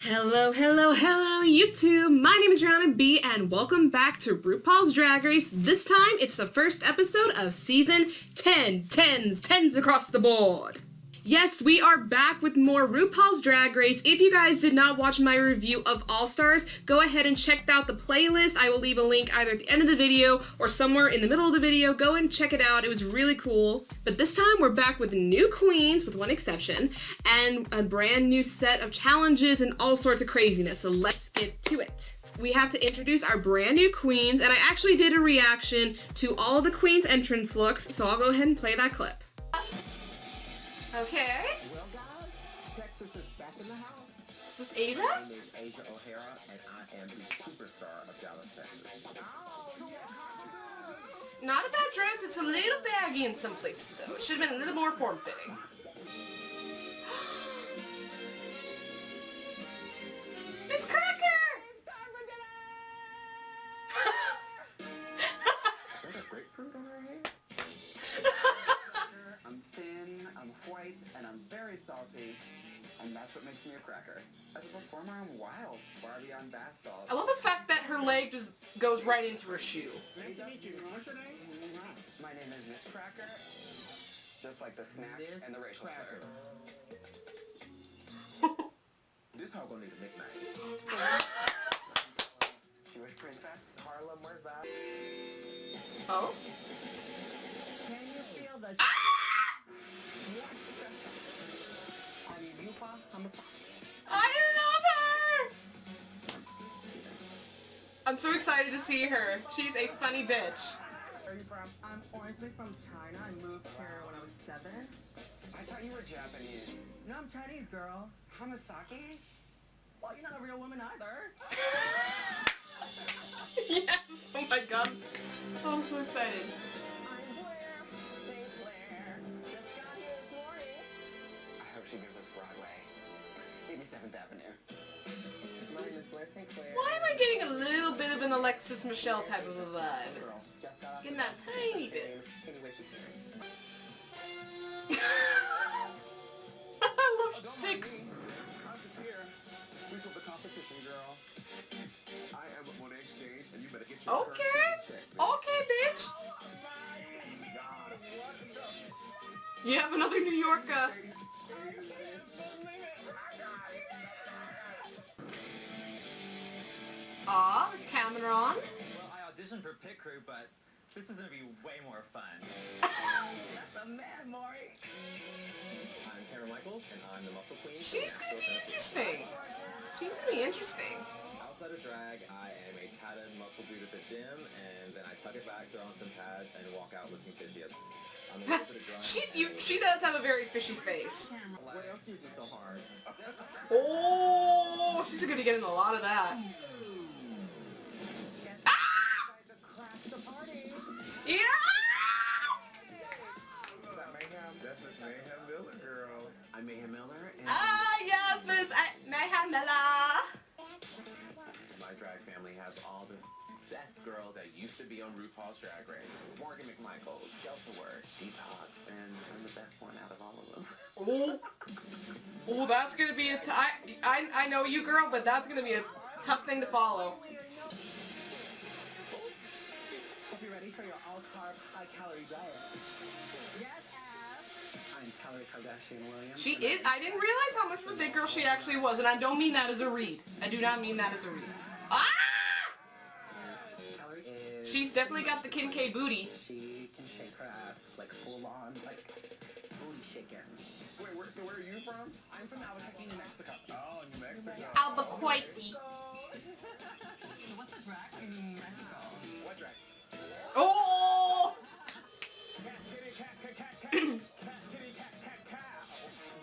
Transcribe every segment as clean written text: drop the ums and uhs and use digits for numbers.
Hello, hello, hello, YouTube! My name is Rihanna B, and welcome back to RuPaul's Drag Race. This time, it's the first episode of Season 10. 10's across the board. Yes, we are back with more RuPaul's Drag Race. If you guys did not watch my review of All Stars, go ahead and check out the playlist. I will leave a link either at the end of the video or somewhere in the middle of the video. Go and check it out. It was really cool. But this time we're back with new queens, with one exception, and a brand new set of challenges and all sorts of craziness. So let's get to it. We have to introduce our brand new queens, and I actually did a reaction to all of the queens' entrance looks, so I'll go ahead and play that clip. Okay. Well, guys, Texas is back in the house. Is this Asia? My name is Asia O'Hara, and I am the superstar of Dallas, Texas. Not a bad dress. It's a little baggy in some places, though. It should have been a little more form-fitting. Miss Cracker! There's a grapefruit on her head. I'm thin, I'm white, and I'm very salty, and that's what makes me a cracker. As a performer, I'm wild. Barbie on bath dolls. I love the fact that her leg just goes right into her shoe. Nice to meet you. What's your name? My name is Miss Cracker, just like the snack and the racial slur. This hoe gonna need a nickname. Jewish princess, Harlem, where's that? Oh? Can you feel the I love her! I'm so excited to see her. She's a funny bitch. Where are you from? I'm originally from China. I moved here when I was 7. I thought you were Japanese. No, I'm Chinese, girl. Hamasaki? Well, you're not a real woman either. Yes, oh my god. Oh, I'm so excited. I'm Blair. St. Clair. Just got here this morning. I hope she gives us Broadway. 87th Avenue. My name is Blair St. Clair. Why am I getting a little bit of an Alexis Michelle type of a vibe? Girl, just got off Getting the that tiny bit. Anyway, she's here. I love sticks. We took the competition, girl. I am on exchange, and you better get your Okay. Okay, bitch. You have another New York, Aw, Miss Cameron. Well, I auditioned for Pit Crew, but this is going to be way more fun. That's a man, Maury. I'm Cameron Michaels, and I'm the muscle queen. She's gonna be interesting. She's gonna be interesting. Outside of drag, I am a tatted muscle dude at the gym, and then I tuck it back, throw on some pads, and walk out looking fishy. I'm a little bit of drunk. She does have a very fishy face. What else do you do so hard? Oh, she's gonna be getting a lot of that. Yes! That's Miss Mayhem Miller, girl. I'm Mayhem Miller, and Ah, yes, Miss Mayhem Miller. my drag family has all the best girls that used to be on RuPaul's Drag Race. Morgan McMichael, Delta Word, Detox, and I'm the best one out of all of them. Oh, that's gonna be I know you, girl, but that's gonna be a tough thing to follow. Hope you're ready for your all-carb, high-calorie diet. Yes, Ash. I'm Kelly Kardashian Williams. She is. I didn't realize how much of a big girl she actually was, and I don't mean that as a read. I do not mean that as a read. Ah! Kelly is... She's definitely got the Kim K booty. She can shake her ass, like, full-on, like, booty shaking. Wait, where are you from? I'm from Albuquerque, New Mexico. Oh, New Mexico. Albuquerque. What's the drag in Mexico? What drag? Oh! Cat kitty cat cat cat cat. Cat kitty cat cat cow.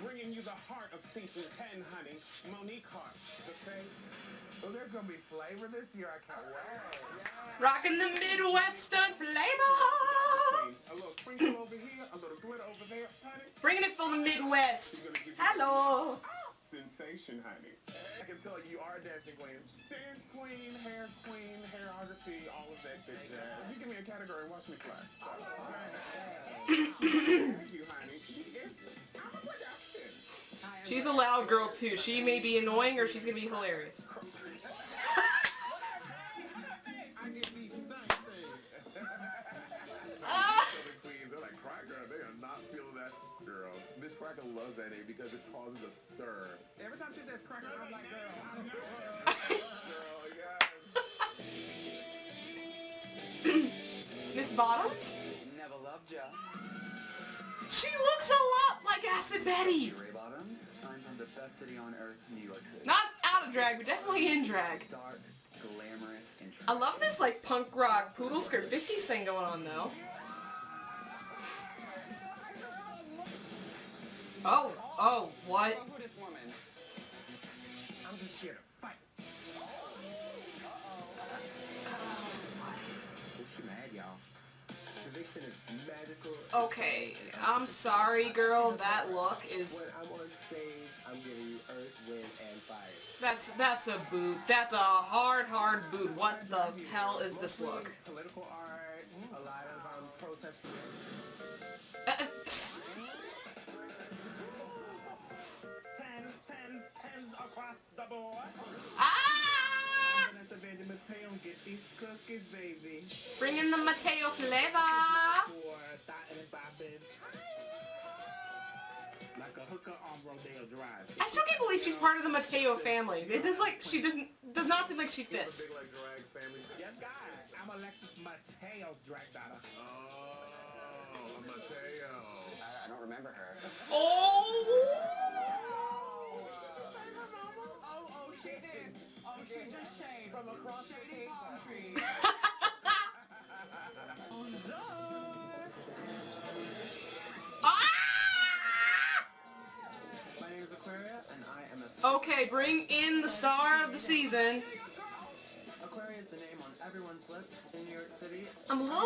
Bringing you the heart of season 10, honey. Monique Hart. The same. Oh, there's gonna be flavor this year. I can't wait. Rocking the Midwestern flavor. A little sprinkle over here, a little glitter over there, honey. Bringing it from the Midwest. Hello. Sensation, honey. I can tell you are a dancing queen. Dance queen, hairography, all of that good jazz. If you give me a category, watch me fly. Thank you, honey. I'm a production. She's a loud girl too. She may be annoying or she's gonna be hilarious. They're like, Cracker, they are not feeling that girl. Miss Cracker loves that name because it causes a stir. Every time she says Cracker, I'm like, girl, I know her. Girl, yes. Miss Bottoms? Never loved ya. She looks a lot like Acid Betty. Ray Bottoms, I'm from the best city on earth, New York City. Not out of drag, but definitely in drag. Dark, glamorous, and I love this like punk rock poodle skirt 50s thing going on though. Oh, what? Who this woman? I'm just here to fight. Is she mad, y'all? The vixen is magical. Okay, I'm sorry, girl. That look is. When I'm on stage, I'm giving you earth, wind, and fire. That's a boot. That's a hard boot. What the hell is this look? Political art, a lot of protest. 10's across the board. Ah! That's a Benjamin Mateo, get these cookies, baby. Bring in the Mateo flavor. For dotting and bopping. Like a hooker on Rodeo Drive. I still can't believe she's part of the Mateo family. It does does not seem like she fits. Big like drag family. Yes, guys. I'm Alexis Mateo's drag daughter. Oh, Mateo. I don't remember her. Oh! Oh, she did. Oh, she just shaved from across the country. Ah! My name is Aquaria, and I am a... Okay, bring in the star of the season. Aquaria is the name on everyone's lips in New York City. I'm a little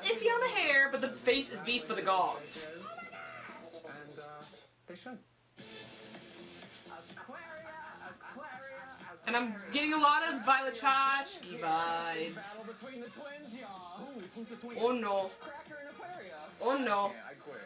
iffy on the hair, but the face is beef for the gods. And, they should. And I'm getting a lot of Violet Chachki vibes. Battle between the twins, y'all. Who's the twins? Oh no. Cracker and Aquaria. Oh no. Yeah, I quit.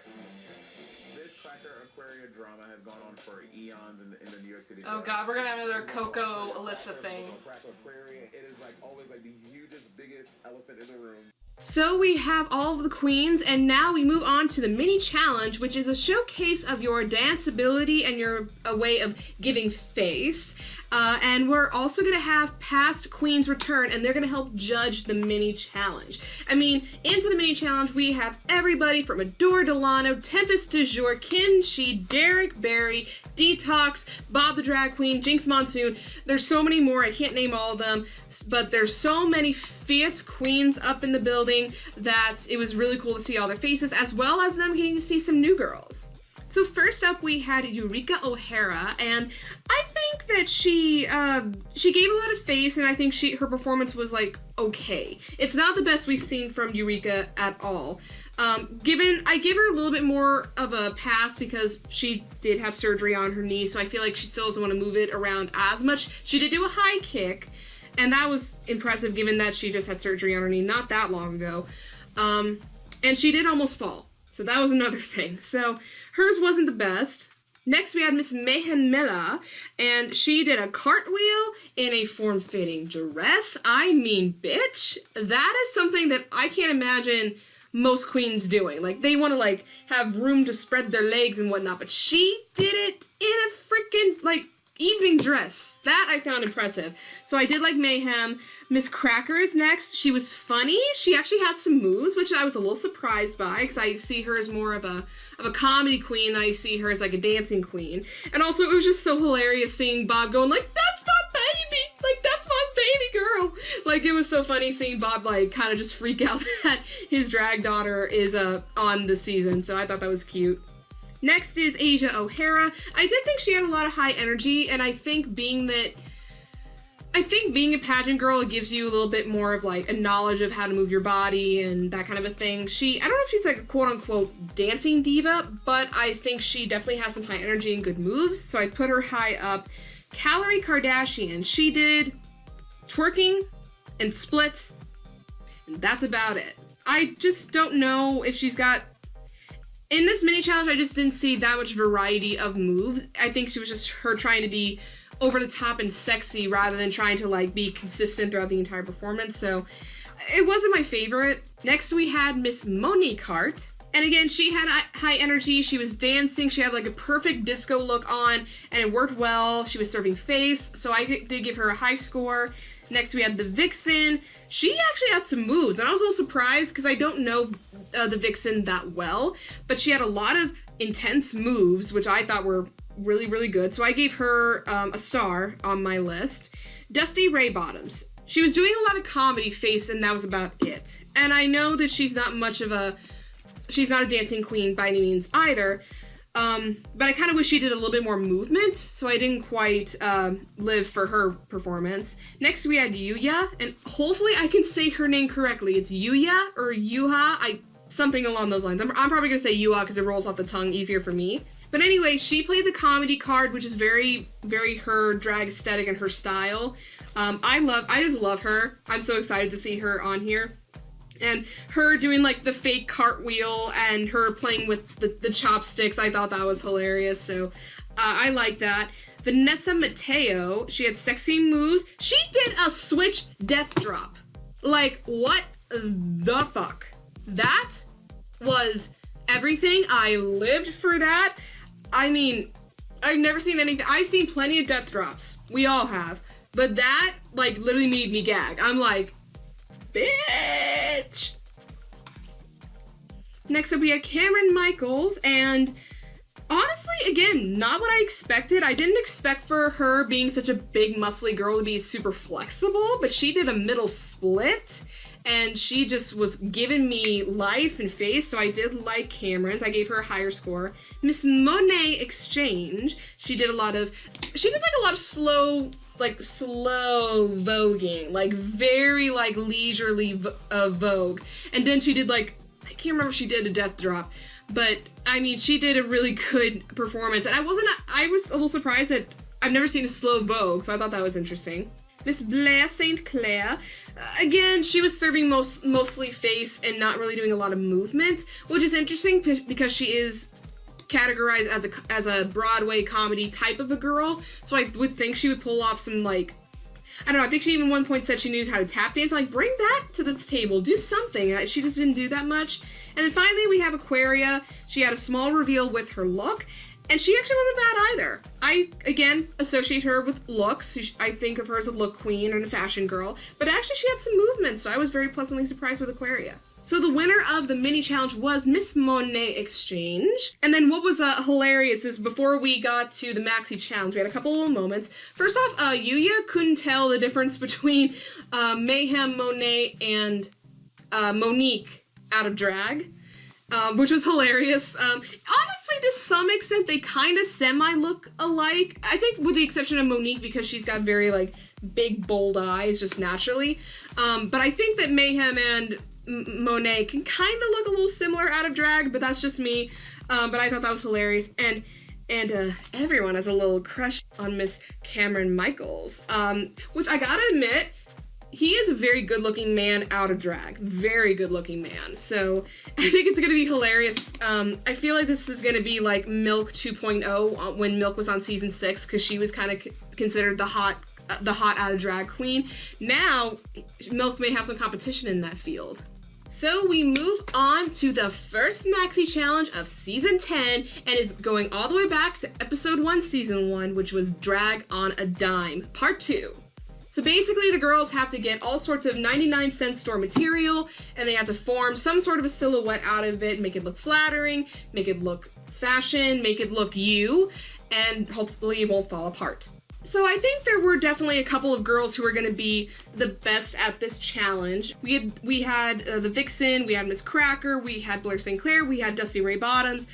This Cracker Aquaria drama has gone on for eons in the New York City. Oh god, we're gonna have another Coco Alyssa thing. Cracker Aquaria, it is like always like the hugest, biggest elephant in the room. So we have all of the queens, and now we move on to the mini challenge, which is a showcase of your dance ability and a way of giving face. And we're also gonna have past queens return, and they're gonna help judge the mini challenge. I mean, into the mini challenge, we have everybody from Adore Delano, Tempest du Jour, Kim Chi, Derek Barry, Detox, Bob the Drag Queen, Jinx Monsoon. There's so many more, I can't name all of them, but there's so many fierce queens up in the building that it was really cool to see all their faces, as well as them getting to see some new girls. So first up, we had Eureka O'Hara, and I think that she gave a lot of face, and I think her performance was like okay. It's not the best we've seen from Eureka at all. I give her a little bit more of a pass because she did have surgery on her knee, so I feel like she still doesn't want to move it around as much. She did do a high kick, and that was impressive given that she just had surgery on her knee not that long ago. And she did almost fall, so that was another thing. So hers wasn't the best. Next we had Miss Mayhem Milla, and she did a cartwheel in a form-fitting dress. I mean, bitch, that is something that I can't imagine most queens doing. Like, they want to, like, have room to spread their legs and whatnot, but she did it in a freaking, like, evening dress. That I found impressive. So I did like Mayhem. Miss Cracker is next. She was funny. She actually had some moves, which I was a little surprised by, because I see her as more of a comedy queen than I see her as like a dancing queen. And also it was just so hilarious seeing Bob going like, that's my baby! Like, that's my baby girl! Like, it was so funny seeing Bob like kind of just freak out that his drag daughter is on the season. So I thought that was cute. Next is Asia O'Hara. I did think she had a lot of high energy, and I think being a pageant girl, it gives you a little bit more of like a knowledge of how to move your body and that kind of a thing. I don't know if she's like a quote-unquote dancing diva, but I think she definitely has some high energy and good moves, so I put her high up. Calorie Kardashian, she did twerking and splits, and that's about it. I just don't know if she's got In this mini challenge, I just didn't see that much variety of moves. I think she was just her trying to be over the top and sexy rather than trying to like be consistent throughout the entire performance. So it wasn't my favorite. Next we had Miss Monique Hart. And again, she had high energy. She was dancing. She had like a perfect disco look on and it worked well. She was serving face. So I did give her a high score. Next we had the Vixen. She actually had some moves and I was a little surprised because I don't know the Vixen that well, but she had a lot of intense moves, which I thought were really, really good. So I gave her a star on my list. Dusty Ray Bottoms. She was doing a lot of comedy face and that was about it. And I know that she's not a dancing queen by any means either. But I kind of wish she did a little bit more movement, so I didn't quite live for her performance. Next we had Yuya, and hopefully I can say her name correctly. It's Yuya or Yuha, something along those lines. I'm probably gonna say Yuha because it rolls off the tongue easier for me. But anyway, she played the comedy card, which is very, very her drag aesthetic and her style. I just love her. I'm so excited to see her on here. And her doing like the fake cartwheel and her playing with the chopsticks, I thought that was hilarious. So I like that. Vanessa Mateo, she had sexy moves. She did a switch death drop. Like, what the fuck? That was everything. I lived for that. I mean, I've never seen anything. I've seen plenty of death drops. We all have. But that, like, literally made me gag. I'm like, bitch! Next up we have Cameron Michaels, and honestly, again, not what I expected. I didn't expect for her being such a big muscly girl to be super flexible, but she did a middle split, and she just was giving me life and face, so I did like Cameron's. I gave her a higher score. Miss Monet Exchange, she did like a lot of slow voguing, like very like leisurely vogue. And then she did like, I can't remember if she did a death drop, but I mean, she did a really good performance. And I was a little surprised that I've never seen a slow vogue, so I thought that was interesting. Miss Blair St. Clair, again, she was serving mostly face and not really doing a lot of movement, which is interesting because she is categorized as a Broadway comedy type of a girl, so I would think she would pull off some, like, I don't know, I think she even one point said she knew how to tap dance. Like, bring that to this table, do something. She just didn't do that much. And then finally we have Aquaria. She had a small reveal with her look, and she actually wasn't bad either. I, again, associate her with looks. I think of her as a look queen and a fashion girl, but actually she had some movement, so I was very pleasantly surprised with Aquaria. So the winner of the mini challenge was Miss Monet Exchange. And then what was hilarious is before we got to the maxi challenge, we had a couple little moments. First off, Yuya couldn't tell the difference between Mayhem, Monet, and Monique out of drag, which was hilarious. Honestly, to some extent, they kind of semi-look alike. I think with the exception of Monique because she's got very like big, bold eyes just naturally. But I think that Mayhem and Monet can kind of look a little similar out of drag, but that's just me. But I thought that was hilarious, and everyone has a little crush on Miss Cameron Michaels, which I gotta admit, he is a very good-looking man out of drag. Very good-looking man. So I think it's gonna be hilarious. I feel like this is gonna be like Milk 2.0 when Milk was on season 6, because she was kind of considered the hot out of drag queen. Now Milk may have some competition in that field. So we move on to the first maxi challenge of season 10, and is going all the way back to episode 1, season 1, which was Drag on a Dime, part 2. So basically the girls have to get all sorts of 99-cent store material, and they have to form some sort of a silhouette out of it, make it look flattering, make it look fashion, make it look you, and hopefully it won't fall apart. So I think there were definitely a couple of girls who were going to be the best at this challenge. We had the Vixen, we had Miss Cracker, we had Blair St. Clair, we had Dusty Ray Bottoms.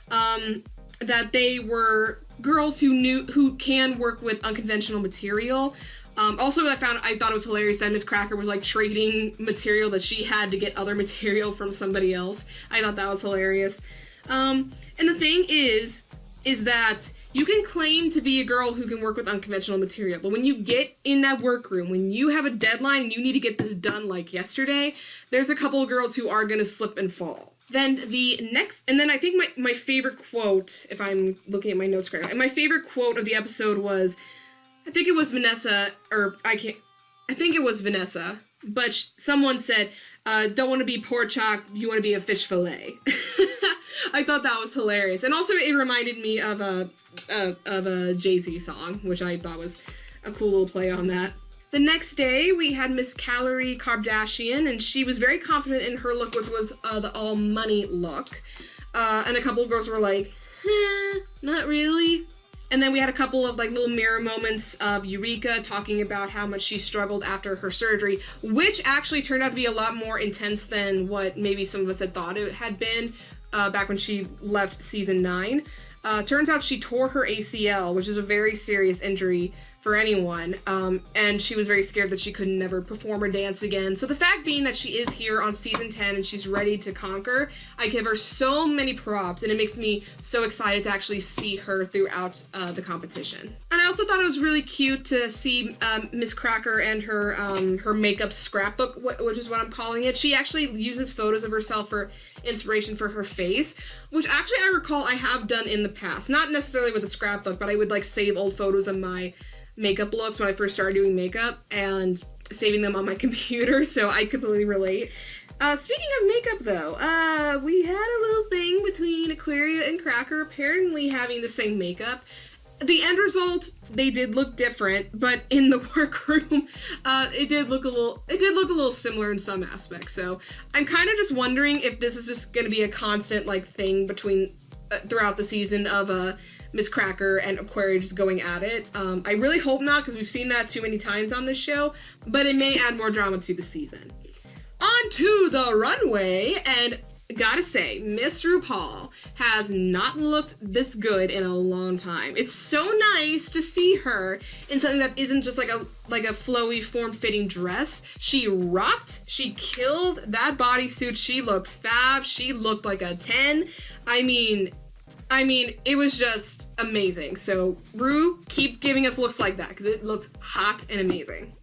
That they were girls who can work with unconventional material. Also, I thought it was hilarious that Miss Cracker was like trading material that she had to get other material from somebody else. I thought that was hilarious. And the thing is that You can claim to be a girl who can work with unconventional material, but when you get in that workroom, when you have a deadline and you need to get this done like yesterday, there's a couple of girls who are going to slip and fall. Then I think my favorite quote, if I'm looking at my notes correctly, my favorite quote of the episode was, I think it was Vanessa, but someone said, don't want to be pork chop, you want to be a fish fillet. I thought that was hilarious. And also it reminded me of a Jay-Z song, which I thought was a cool little play on that. The next day, we had Miss Calorie Kardashian, and she was very confident in her look, which was the all-money look. And a couple of girls were like, not really. And then we had a couple of like little mirror moments of Eureka talking about how much she struggled after her surgery, which actually turned out to be a lot more intense than what maybe some of us had thought it had been back when she left season 9. Turns out she tore her ACL, which is a very serious injury for anyone, and she was very scared that she could never perform or dance again. So the fact being that she is here on season 10 and she's ready to conquer, I give her so many props, and it makes me so excited to actually see her throughout the competition. And I also thought it was really cute to see Miss Cracker and her makeup scrapbook, which is what I'm calling it. She actually uses photos of herself for inspiration for her face, which actually I recall I have done in the past. Not necessarily with a scrapbook, but I would like save old photos of my makeup looks when I first started doing makeup and saving them on my computer, so I completely relate. Speaking of makeup though, we had a little thing between Aquaria and Cracker apparently having the same makeup. The end result, they did look different, but in the workroom, it did look a little similar in some aspects. So I'm kind of just wondering if this is just going to be a constant like thing between throughout the season of Miss Cracker and Aquaria just going at it. I really hope not, because we've seen that too many times on this show, but it may add more drama to the season. On to the runway, and gotta say, Miss RuPaul has not looked this good in a long time. It's so nice to see her in something that isn't just like a flowy, form-fitting dress. She rocked, she killed that bodysuit, she looked fab, she looked like a 10. I mean, it was just amazing. So, Ru, keep giving us looks like that, because it looked hot and amazing.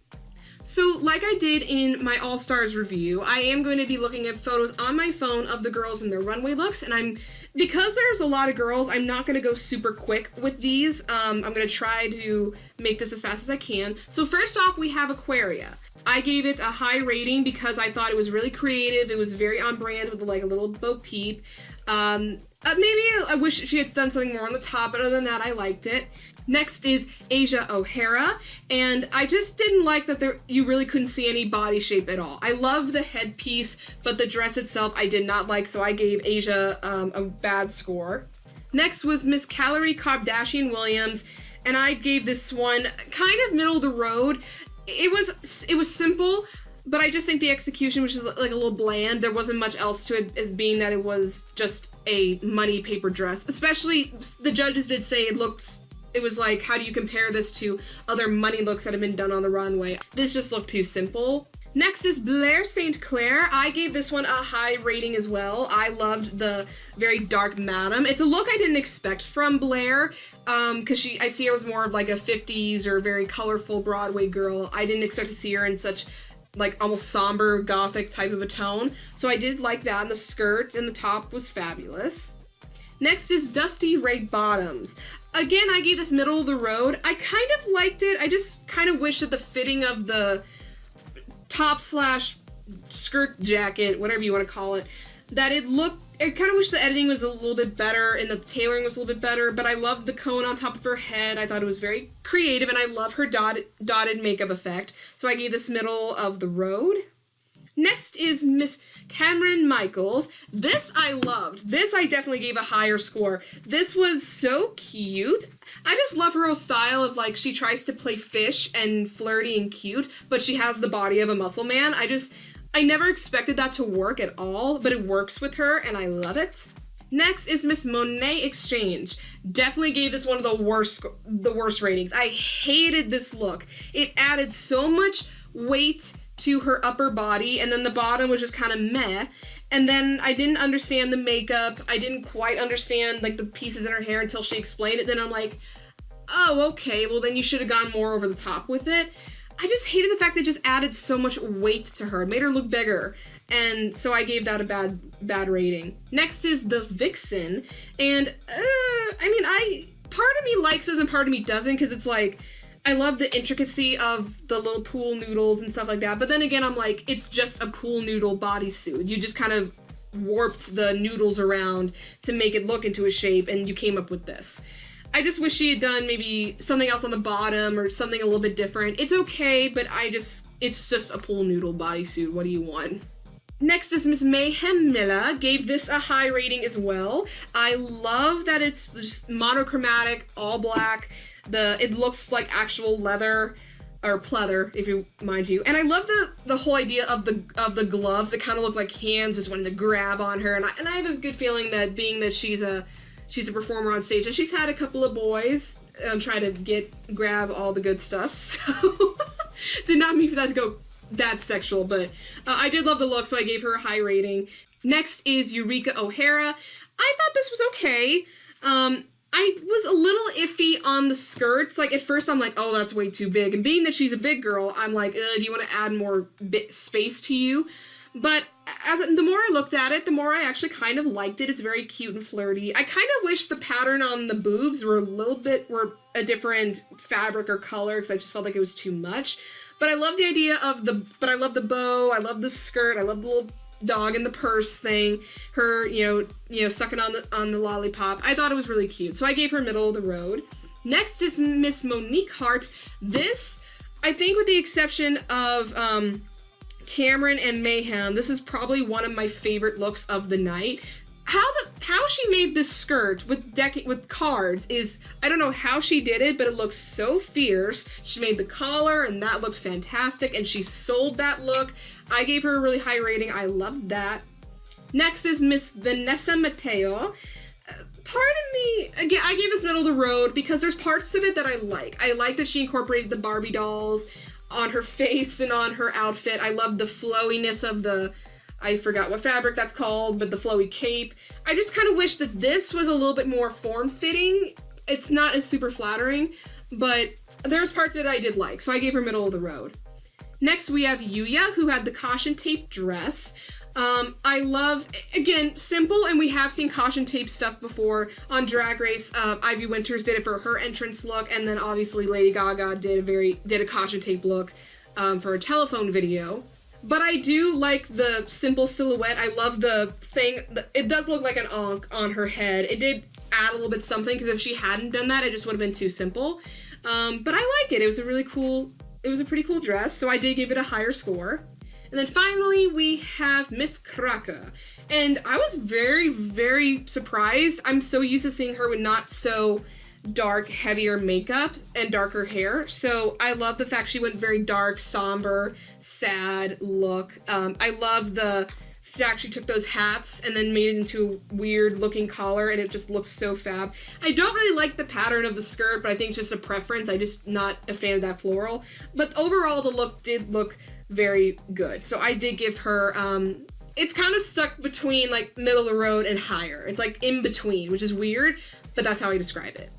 So, like I did in my All-Stars review, I am going to be looking at photos on my phone of the girls in their runway looks, and because there's a lot of girls, I'm not going to go super quick with these. I'm going to try to make this as fast as I can. So first off, we have Aquaria. I gave it a high rating because I thought it was really creative. It was very on brand with like a little Bo Peep. Maybe I wish she had done something more on the top, but other than that, I liked it. Next is Asia O'Hara, and I just didn't like that you really couldn't see any body shape at all. I love the headpiece, but the dress itself I did not like, so I gave Asia a bad score. Next was Miss Calorie Kardashian Williams, and I gave this one kind of middle of the road. It was simple, but I just think the execution was just like a little bland. There wasn't much else to it, as being that it was just a money paper dress. Especially, the judges did say it was like, how do you compare this to other money looks that have been done on the runway? This just looked too simple. Next is Blair St. Clair. I gave this one a high rating as well. I loved the very dark madam. It's a look I didn't expect from Blair, because I see her as more of like a 50s or very colorful Broadway girl. I didn't expect to see her in such like almost somber gothic type of a tone. So I did like that, and the skirt and the top was fabulous. Next is Dusty Ray Bottoms. Again, I gave this middle of the road. I kind of liked it. I just kind of wish that the fitting of the top slash skirt jacket, whatever you want to call it, that I kind of wish the editing was a little bit better and the tailoring was a little bit better, but I loved the cone on top of her head. I thought it was very creative, and I love her dotted makeup effect. So I gave this middle of the road. Next is Miss Cameron Michaels. This I loved. This I definitely gave a higher score. This was so cute. I just love her whole style of like, she tries to play fish and flirty and cute, but she has the body of a muscle man. I never expected that to work at all, but it works with her and I love it. Next is Miss Monet Exchange. Definitely gave this one of the worst ratings. I hated this look. It added so much weight to her upper body, and then the bottom was just kind of meh. And then I didn't understand the makeup. I didn't quite understand like the pieces in her hair until she explained it. Then I'm like, oh, okay, well then you should have gone more over the top with it. I just hated the fact that it just added so much weight to her. It made her look bigger. And so I gave that a bad rating. Next is the Vixen. And, part of me likes this and part of me doesn't, because it's like, I love the intricacy of the little pool noodles and stuff like that. But then again, I'm like, it's just a pool noodle bodysuit. You just kind of warped the noodles around to make it look into a shape, and you came up with this. I just wish she had done maybe something else on the bottom or something a little bit different. It's okay, but it's just a pool noodle bodysuit. What do you want? Next is Miss Mayhem Miller. Gave this a high rating as well. I love that it's just monochromatic, all black. It looks like actual leather, or pleather, if you mind you. And I love the whole idea of the gloves that kind of look like hands just wanting to grab on her. And I have a good feeling that being that she's a performer on stage, and she's had a couple of boys try to grab all the good stuff, so did not mean for that to go that sexual, but I did love the look, so I gave her a high rating. Next is Eureka O'Hara. I thought this was okay. I was a little iffy on the skirts. Like, at first I'm like, oh, that's way too big, and being that she's a big girl, I'm like, do you want to add more space to you? But the more I looked at it, the more I actually kind of liked it. It's very cute and flirty. I kind of wish the pattern on the boobs were a different fabric or color, because I just felt like it was too much. But I love the idea of I love the bow, I love the skirt, I love the little dog in the purse thing, her, sucking on the lollipop. I thought it was really cute, so I gave her middle of the road. Next is Miss Monique Hart. This, I think with the exception of, Cameron and Mayhem, this is probably one of my favorite looks of the night. How she made this skirt with cards is, I don't know how she did it, but it looks so fierce. She made the collar, and that looked fantastic, and she sold that look. I gave her a really high rating. I loved that. Next is Miss Vanessa Mateo. Part of me, again, I gave this middle of the road because there's parts of it that I like. I like that she incorporated the Barbie dolls on her face and on her outfit. I love the flowiness of I forgot what fabric that's called, but the flowy cape. I just kind of wish that this was a little bit more form-fitting. It's not as super flattering, but there's parts of it I did like, so I gave her middle of the road. Next, we have Yuya, who had the caution tape dress. I love, again, simple, and we have seen caution tape stuff before on Drag Race. Ivy Winters did it for her entrance look, and then obviously Lady Gaga did a caution tape look for a telephone video. But I do like the simple silhouette. I love the thing. It does look like an ankh on her head. It did add a little bit something, because if she hadn't done that, it just would have been too simple. But I like it. It was a pretty cool dress, so I did give it a higher score. And then finally, we have Miss Kraka. And I was very, very surprised. I'm so used to seeing her with not so dark, heavier makeup and darker hair. So I love the fact she went very dark, somber, sad look. I love the fact she took those hats and then made it into a weird looking collar, and it just looks so fab. I don't really like the pattern of the skirt, but I think it's just a preference. I'm just not a fan of that floral. But overall, the look did look very good. So I did give her, it's kind of stuck between like middle of the road and higher. It's like in between, which is weird, but that's how I describe it.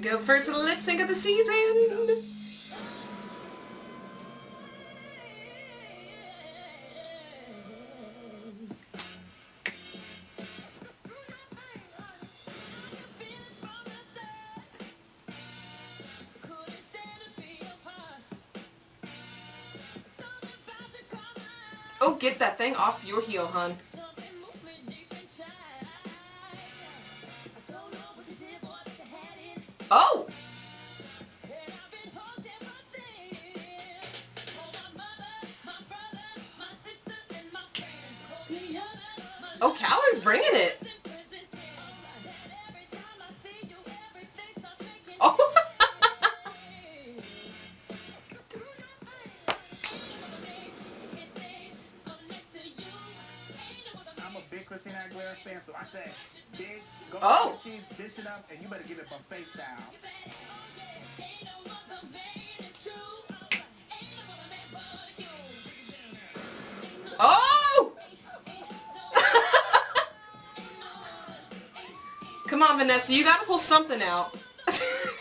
go first to the lip sync of the season. Oh, get that thing off your heel, hon. Oh! Oh, Calor's bringing it. Oh! I'm a big Christina Aguilera fan, so I say, big, go Oh. cheese, dish it up, and you better give it buffet style. Oh! Come on, Vanessa, you gotta pull something out.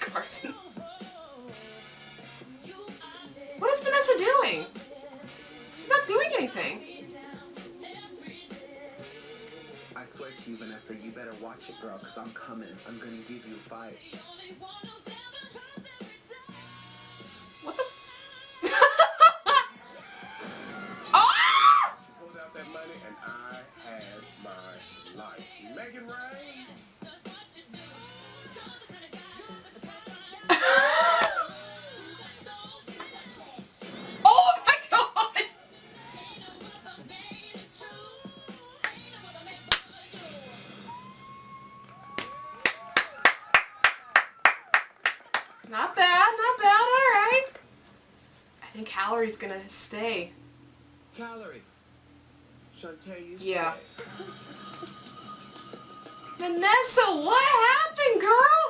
Carson. What is Vanessa doing? She's not doing anything. I swear to you, Vanessa, you better watch it, girl, because I'm coming. I'm going to give you a fight. What the? Oh! Pulled out that money, and I had my life. Megan Ray. Oh my God! Not bad, not bad, alright. I think Calories gonna stay. Calorie. Shantae, you Yeah. stay. Vanessa, what happened, girl?